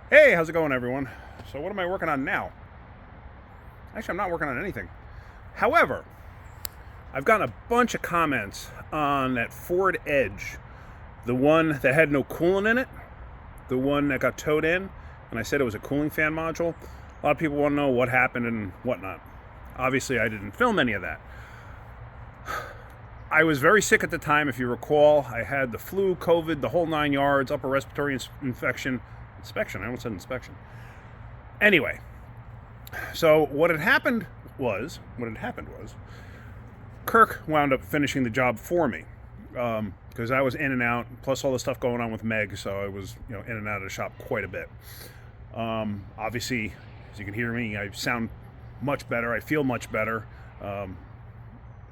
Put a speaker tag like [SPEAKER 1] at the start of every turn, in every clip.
[SPEAKER 1] Hey, how's it going, everyone? So what am I working on now? Actually, I'm not working on anything. However, I've gotten a bunch of comments on that Ford Edge, the one that had no coolant in it, the one that got towed in, and I said it was a cooling fan module. A lot of people want to know what happened and whatnot. Obviously, I didn't film any of that. I was very sick at the time, if you recall. I had the flu, COVID, the whole 9 yards, upper respiratory infection. Inspection, I almost said inspection. Anyway, so what had happened was Kirk wound up finishing the job for me, because I was in and out, plus all the stuff going on with Meg, so I was in and out of the shop quite a bit. Obviously, as you can hear me, I sound much better. I feel much better.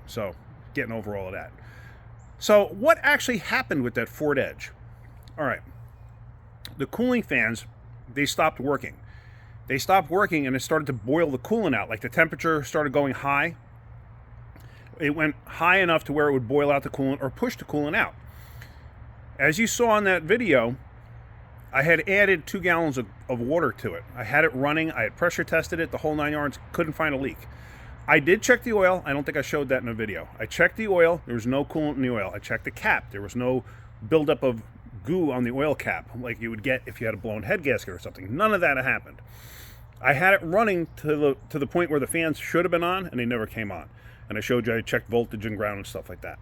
[SPEAKER 1] So getting over all of that. So what actually happened with that Ford Edge? All right, the cooling fans, they stopped working. They stopped working and it started to boil the coolant out. Like the temperature started going high. It went high enough to where it would boil out the coolant or push the coolant out. As you saw in that video, I had added 2 gallons of water to it. I had it running. I had pressure tested it, the whole 9 yards, couldn't find a leak. I did check the oil. I don't think I showed that in the video. I checked the oil. There was no coolant in the oil. I checked the cap. There was no buildup of goo on the oil cap like you would get if you had a blown head gasket or something. None of that happened. I had it running to the point where the fans should have been on, and they never came on. And I showed you I checked voltage and ground and stuff like that.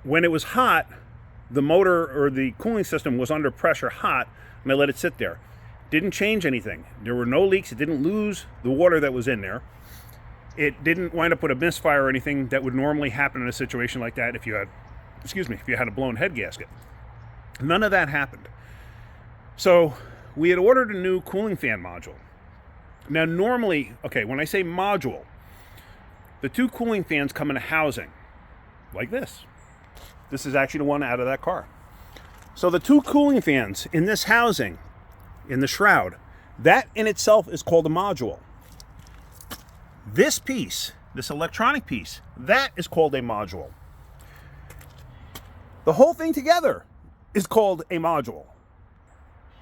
[SPEAKER 1] When it was hot, the motor or the cooling system was under pressure hot, and I let it sit there. Didn't change anything. There were no leaks. It didn't lose the water that was in there. It didn't wind up with a misfire or anything that would normally happen in a situation like that if you had a blown head gasket. None of that happened. So we had ordered a new cooling fan module. Now normally, okay, when I say module, the 2 cooling fans come in a housing like this. This is actually the one out of that car. So the 2 cooling fans in this housing, in the shroud, that in itself is called a module. This piece, this electronic piece, that is called a module. The whole thing together is called a module.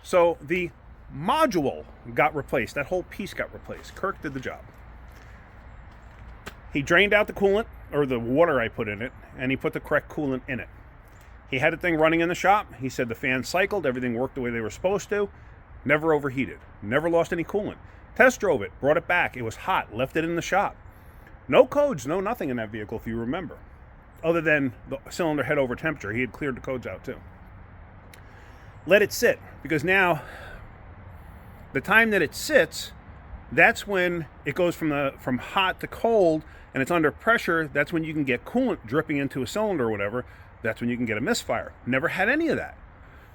[SPEAKER 1] So the module got replaced. That whole piece got replaced. Kirk did the job. He drained out the coolant, or the water I put in it, and he put the correct coolant in it. He had the thing running in the shop. He said the fans cycled, everything worked the way they were supposed to, never overheated, never lost any coolant. Test drove it, brought it back. It was hot, left it in the shop. No codes, no nothing in that vehicle, if you remember, other than the cylinder head over temperature. He had cleared the codes out too. Let it sit, because now the time that it sits, that's when it goes from hot to cold, and it's under pressure. That's when you can get coolant dripping into a cylinder or whatever. That's when you can get a misfire. Never had any of that.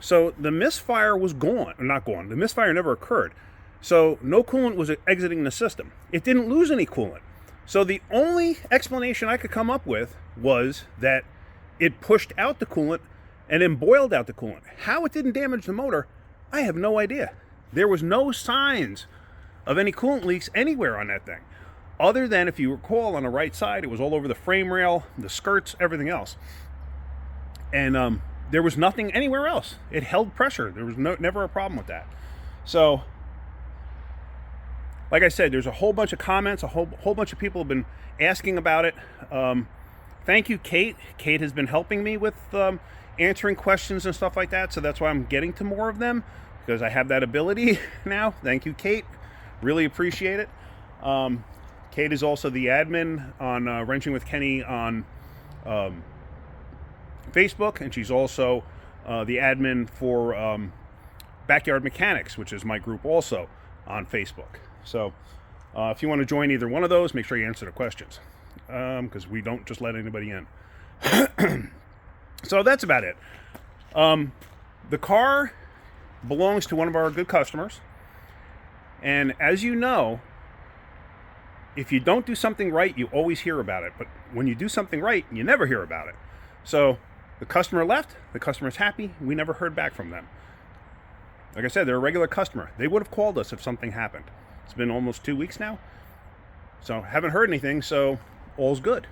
[SPEAKER 1] So the misfire was gone, or not gone. The misfire never occurred. So no coolant was exiting the system. It didn't lose any coolant. So the only explanation I could come up with was that it pushed out the coolant and then boiled out the coolant. How it didn't damage the motor, I have no idea. There was no signs of any coolant leaks anywhere on that thing, other than, if you recall, on the right side, it was all over the frame rail, the skirts, everything else. And there was nothing anywhere else. It held pressure. There was never a problem with that. So, like I said, there's a whole bunch of comments. A whole bunch of people have been asking about it. Thank you, Kate. Kate has been helping me with answering questions and stuff like that. So that's why I'm getting to more of them, because I have that ability now. Thank you, Kate. Really appreciate it. Kate is also the admin on Wrenching with Kenny on Facebook, and she's also the admin for Backyard Mechanics, which is my group also on Facebook. So if you want to join either one of those, make sure you answer the questions, because we don't just let anybody in. So that's about it. The car belongs to one of our good customers, and as you know, if you don't do something right, you always hear about it. But when you do something right, you never hear about it. So the customer left, the customer's happy, we never heard back from them. Like I said, they're a regular customer. They would have called us if something happened. It's been almost 2 weeks now, so haven't heard anything, so all's good.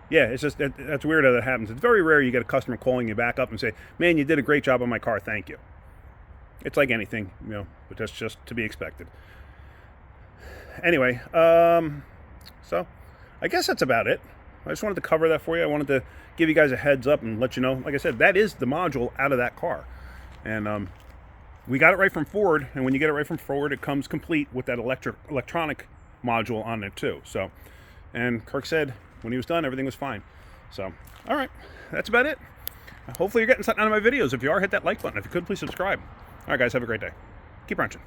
[SPEAKER 1] Yeah, it's just that's weird how that happens. It's very rare you get a customer calling you back up and say, "Man, you did a great job on my car. Thank you." It's like anything, but that's just to be expected. Anyway, so I guess that's about it. I just wanted to cover that for you. I wanted to give you guys a heads up and let you know. Like I said, that is the module out of that car, and we got it right from Ford. And when you get it right from Ford, it comes complete with that electronic module on it too. So, and Kirk said when he was done, everything was fine. So, all right, that's about it. Hopefully you're getting something out of my videos. If you are, hit that like button. If you could, please subscribe. All right, guys, have a great day. Keep wrenching.